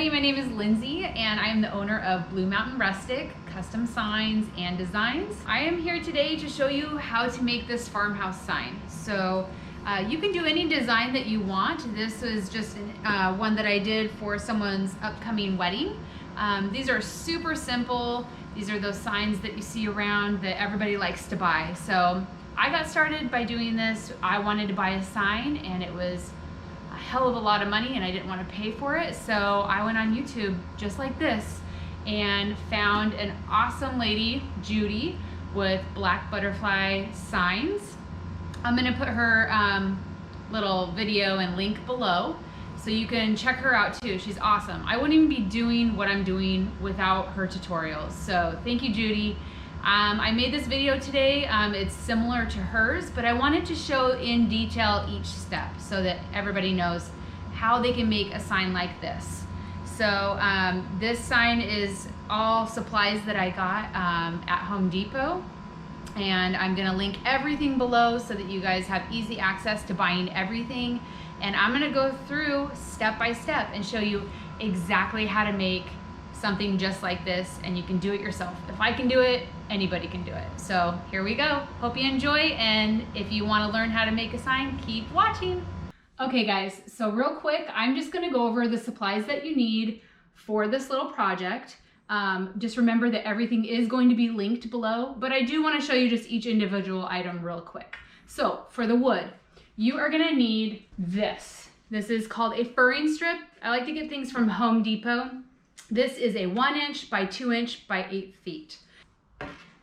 everybody, my name is Lindsay and I am the owner of Blue Mountain Rustic Custom Signs and Designs. I am here today to show you how to make this farmhouse sign. So you can do any design that you want. This is just one that I did for someone's upcoming wedding. These are super simple. These are those signs that you see around that everybody likes to buy. So I got started by doing this. I wanted to buy a sign and it was a hell of a lot of money and I didn't want to pay for it. So I went on YouTube just like this and found an awesome lady, Judy, with black butterfly signs. I'm gonna put her little video and link below so you can check her out too. She's awesome. I wouldn't even be doing what I'm doing without her tutorials. So thank you, Judy. I made this video today. It's similar to hers, but I wanted to show in detail each step so that everybody knows how they can make a sign like this. So this sign is all supplies that I got at Home Depot. And I'm gonna link everything below so that you guys have easy access to buying everything. And I'm gonna go through step by step and show you exactly how to make something just like this, and you can do it yourself. If I can do it, anybody can do it. So here we go. Hope you enjoy, and if you wanna learn how to make a sign, keep watching. Okay guys, so real quick, I'm just gonna go over the supplies that you need for this little project. Just remember that everything is going to be linked below, but I do want to show you just each individual item real quick. So for the wood, you are going to need this. This is called a furring strip. I like to get things from Home Depot. This is a 1 inch by 2 inch by 8 feet.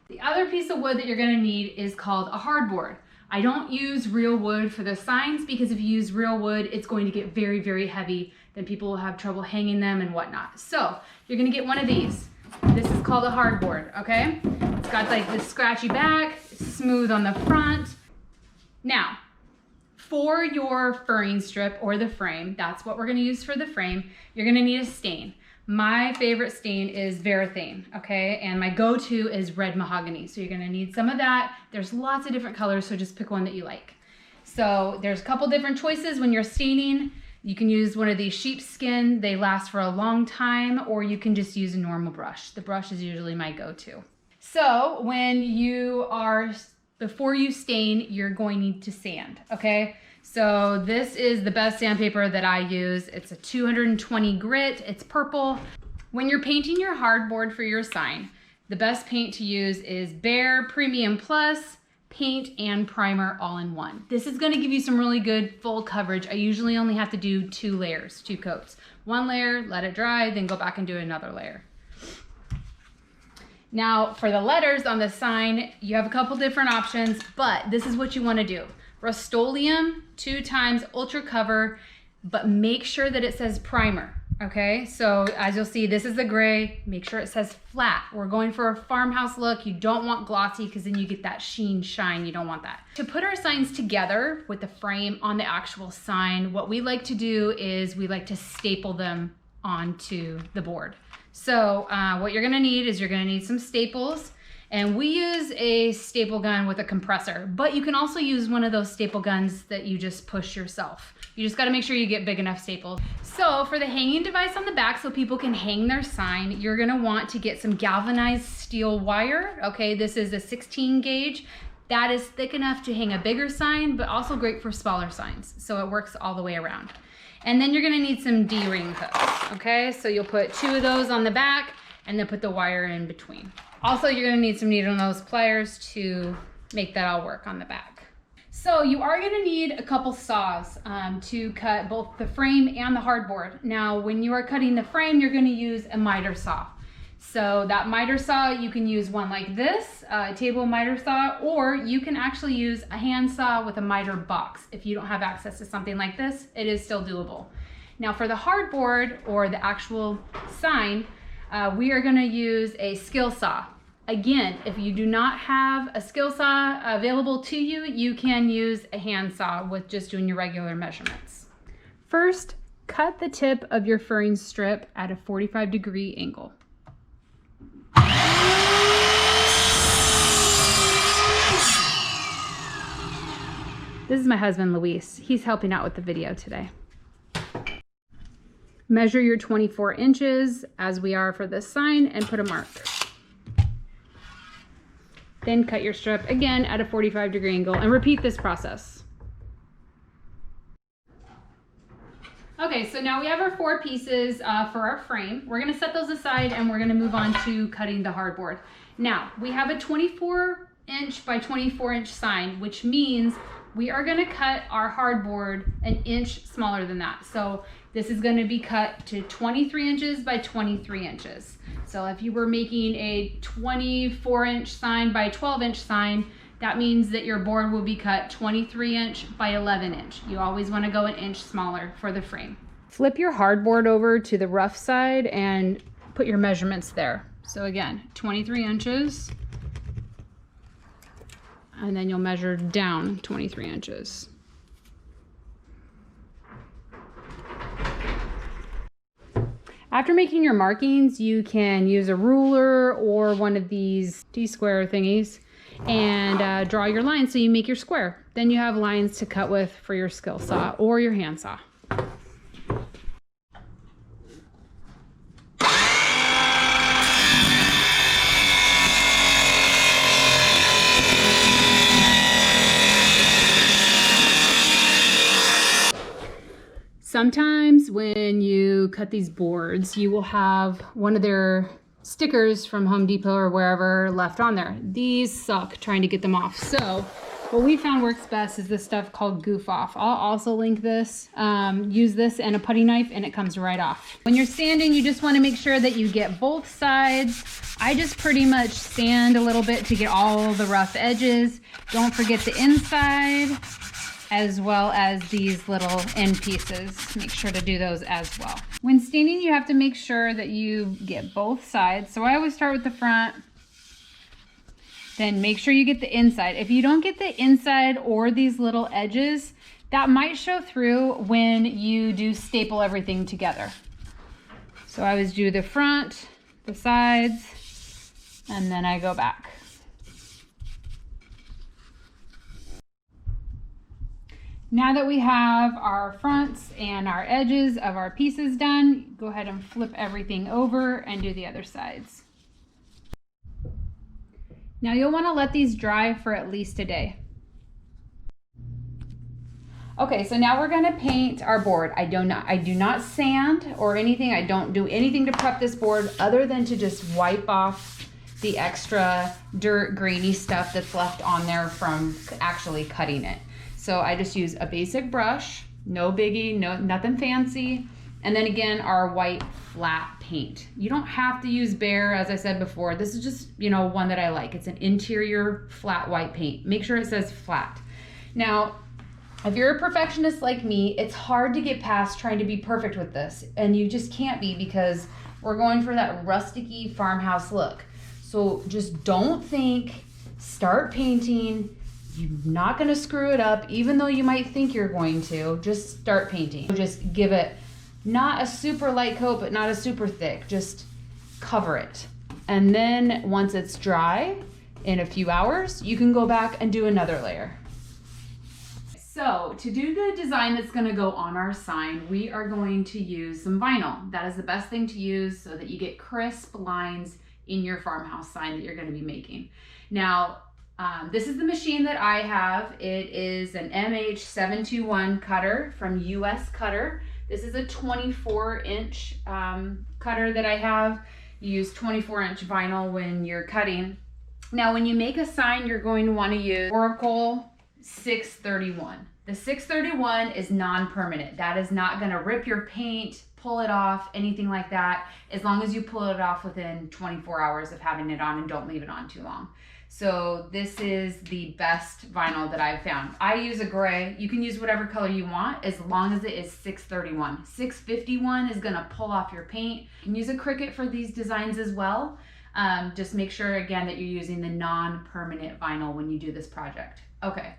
The other piece of wood that you're going to need is called a hardboard. I don't use real wood for the signs because if you use real wood, it's going to get very, very heavy. Then people will have trouble hanging them and whatnot. So you're gonna get one of these. This is called a hardboard, okay? It's got like this scratchy back, smooth on the front. Now, for your furring strip or the frame, that's what we're gonna use for the frame, you're gonna need a stain. My favorite stain is Varathane, okay? And my go-to is red mahogany. So you're gonna need some of that. There's lots of different colors, so just pick one that you like. So there's a couple different choices when you're staining. You can use one of these sheepskin. They last for a long time, or you can just use a normal brush. The brush is usually my go-to. So before you stain, you're going to need to sand, okay? So this is the best sandpaper that I use. It's a 220 grit, it's purple. When you're painting your hardboard for your sign, the best paint to use is Behr Premium Plus paint and primer all in one. This is gonna give you some really good full coverage. I usually only have to do 2 layers, 2 coats. 1 layer, let it dry, then go back and do another layer. Now for the letters on the sign, you have a couple different options, but this is what you wanna do. Rust-Oleum 2 times Ultra Cover, but make sure that it says primer. Okay, so as you'll see, this is the gray. Make sure it says flat. We're going for a farmhouse look. You don't want glossy because then you get that sheen shine. You don't want that. To put our signs together with the frame on the actual sign, what we like to do is we like to staple them onto the board. So what you're gonna need is you're gonna need some staples. And we use a staple gun with a compressor, but you can also use one of those staple guns that you just push yourself. You just gotta make sure you get big enough staples. So for the hanging device on the back so people can hang their sign, you're gonna want to get some galvanized steel wire. Okay, this is a 16 gauge. That is thick enough to hang a bigger sign, but also great for smaller signs. So it works all the way around. And then you're gonna need some D-ring hooks, okay? So you'll put 2 of those on the back and then put the wire in between. Also, you're gonna need some needle nose pliers to make that all work on the back. So you are gonna need a couple saws to cut both the frame and the hardboard. Now, when you are cutting the frame, you're gonna use a miter saw. So that miter saw, you can use one like this, a table miter saw, or you can actually use a hand saw with a miter box. If you don't have access to something like this, it is still doable. Now for the hardboard or the actual sign, we are gonna use a skill saw. Again, if you do not have a skill saw available to you, you can use a hand saw with just doing your regular measurements. First, cut the tip of your furring strip at a 45-degree angle. This is my husband, Luis. He's helping out with the video today. Measure your 24 inches as we are for this sign and put a mark. Then cut your strip again at a 45-degree angle and repeat this process. Okay, so now we have our 4 pieces for our frame. We're gonna set those aside and we're gonna move on to cutting the hardboard. Now, we have a 24-inch by 24-inch sign, which means we are gonna cut our hardboard an inch smaller than that. So this is gonna be cut to 23 inches by 23 inches. So if you were making a 24-inch sign by 12-inch sign, that means that your board will be cut 23-inch by 11-inch. You always want to go an inch smaller for the frame. Flip your hardboard over to the rough side and put your measurements there. So again, 23 inches, and then you'll measure down 23 inches. After making your markings, you can use a ruler or one of these T-square thingies and draw your lines so you make your square. Then you have lines to cut with for your skill saw or your hand saw. Sometimes when you cut these boards, you will have one of their stickers from Home Depot or wherever left on there. These suck trying to get them off. So what we found works best is this stuff called Goof Off. I'll also link this. Use this and a putty knife and it comes right off. When you're sanding, you just want to make sure that you get both sides. I just pretty much sand a little bit to get all the rough edges. Don't forget the inside, as well as these little end pieces. Make sure to do those as well. When staining, you have to make sure that you get both sides. So I always start with the front, then make sure you get the inside. If you don't get the inside or these little edges, that might show through when you do staple everything together. So I always do the front, the sides, and then I go back. Now that we have our fronts and our edges of our pieces done, go ahead and flip everything over and do the other sides. Now you'll want to let these dry for at least a day. Okay, so now we're going to paint our board. I do not sand or anything. I don't do anything to prep this board other than to just wipe off the extra dirt, grainy stuff that's left on there from actually cutting it. So I just use a basic brush, no biggie, nothing fancy. And then again, our white flat paint. You don't have to use Behr, as I said before. This is just, one that I like. It's an interior flat white paint. Make sure it says flat. Now, if you're a perfectionist like me, it's hard to get past trying to be perfect with this. And you just can't be, because we're going for that rustic-y farmhouse look. So just don't think, start painting. You're not going to screw it up, even though you might think you're going to. Just start painting. Just give it not a super light coat, but not a super thick. Just cover it. And then once it's dry, in a few hours, you can go back and do another layer. So to do the design that's going to go on our sign, we are going to use some vinyl. That is the best thing to use so that you get crisp lines in your farmhouse sign that you're going to be making. Now, this is the machine that I have. It is an MH721 cutter from US Cutter. This is a 24-inch cutter that I have. You use 24-inch vinyl when you're cutting. Now, when you make a sign, you're going to want to use Oracle 631. The 631 is non-permanent. That is not going to rip your paint, pull it off, anything like that, as long as you pull it off within 24 hours of having it on and don't leave it on too long. So this is the best vinyl that I've found. I use a gray. You can use whatever color you want as long as it is 631. 651 is gonna pull off your paint. You can use a Cricut for these designs as well. Just make sure again that you're using the non-permanent vinyl when you do this project. Okay,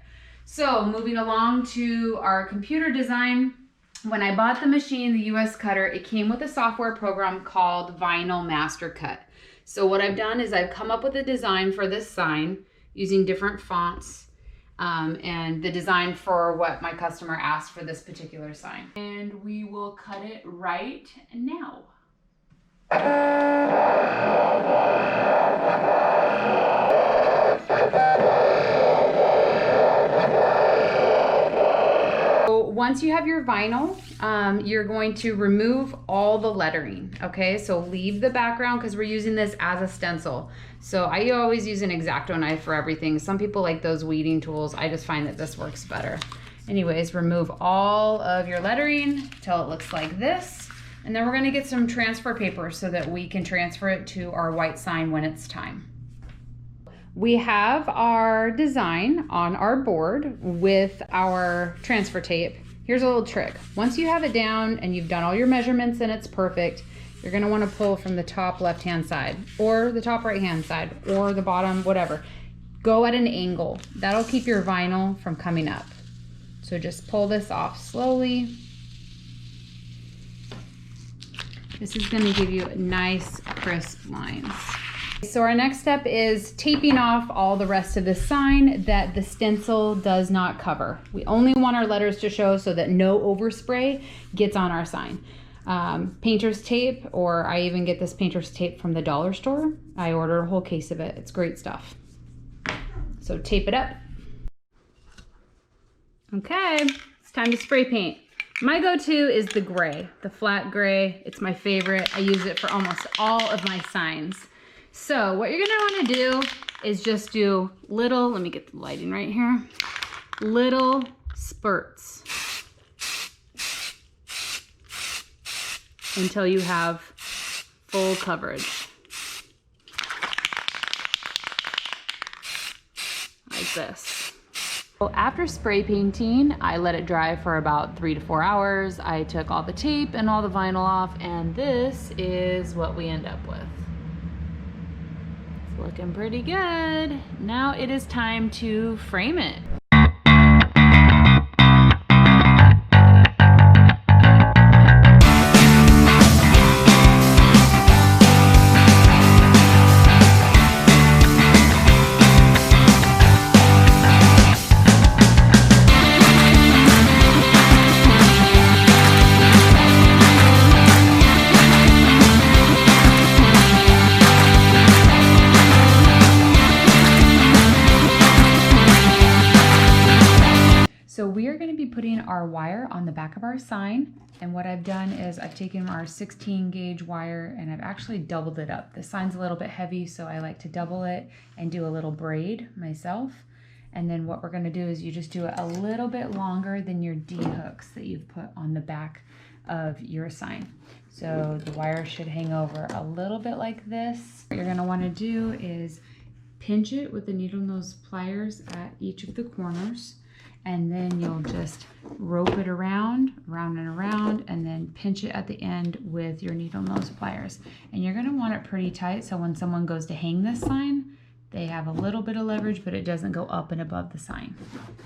so moving along to our computer design. When I bought the machine, the US Cutter, it came with a software program called Vinyl Master Cut. So what I've done is I've come up with a design for this sign using different fonts. and the design for what my customer asked for this particular sign. And we will cut it right now. Once you have your vinyl, you're going to remove all the lettering, okay? So leave the background because we're using this as a stencil. So I always use an X-Acto knife for everything. Some people like those weeding tools. I just find that this works better. Anyways, remove all of your lettering till it looks like this. And then we're gonna get some transfer paper so that we can transfer it to our white sign when it's time. We have our design on our board with our transfer tape. Here's a little trick. Once you have it down and you've done all your measurements and it's perfect, you're gonna wanna pull from the top left-hand side or the top right-hand side or the bottom, whatever. Go at an angle. That'll keep your vinyl from coming up. So just pull this off slowly. This is gonna give you nice, crisp lines. So our next step is taping off all the rest of the sign that the stencil does not cover. We only want our letters to show so that no overspray gets on our sign. Painter's tape, or I even get this painter's tape from the dollar store. I ordered a whole case of it. It's great stuff. So tape it up. Okay, it's time to spray paint. My go-to is the gray, the flat gray. It's my favorite. I use it for almost all of my signs. So what you're gonna wanna do is just do little, let me get the lighting right here, little spurts until you have full coverage. Like this. Well, after spray painting, I let it dry for about 3 to 4 hours. I took all the tape and all the vinyl off, and this is what we end up with. Looking pretty good. Now it is time to frame it. So we are going to be putting our wire on the back of our sign, and what I've done is I've taken our 16 gauge wire and I've actually doubled it up. The sign's a little bit heavy, so I like to double it and do a little braid myself. And then what we're going to do is you just do it a little bit longer than your D hooks that you've put on the back of your sign. So the wire should hang over a little bit like this. What you're going to want to do is pinch it with the needle nose pliers at each of the corners. And then you'll just rope it around and around, and then pinch it at the end with your needle nose pliers. And you're gonna want it pretty tight so when someone goes to hang this sign, they have a little bit of leverage, but it doesn't go up and above the sign.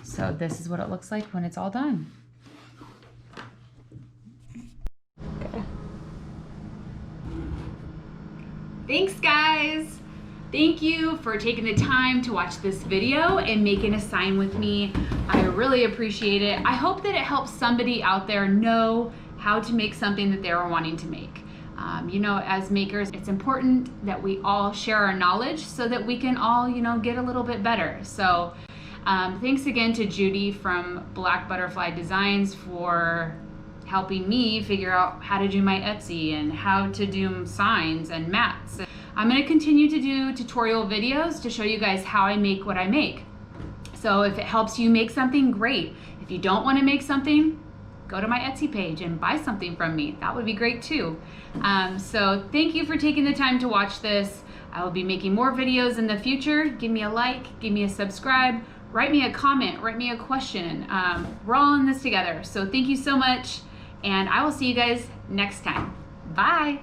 So this is what it looks like when it's all done. Okay. Thanks, guys. Thank you for taking the time to watch this video and making a sign with me. I really appreciate it. I hope that it helps somebody out there know how to make something that they're wanting to make. You know, as makers, it's important that we all share our knowledge so that we can all, you know, get a little bit better. So thanks again to Judy from Black Butterfly Designs for helping me figure out how to do my Etsy and how to do signs and mats. I'm going to continue to do tutorial videos to show you guys how I make what I make. So if it helps you make something, great. If you don't want to make something, go to my Etsy page and buy something from me. That would be great too. So thank you for taking the time to watch this. I will be making more videos in the future. Give me a like, give me a subscribe, write me a comment, write me a question. We're all in this together. So thank you so much, and I will see you guys next time. Bye.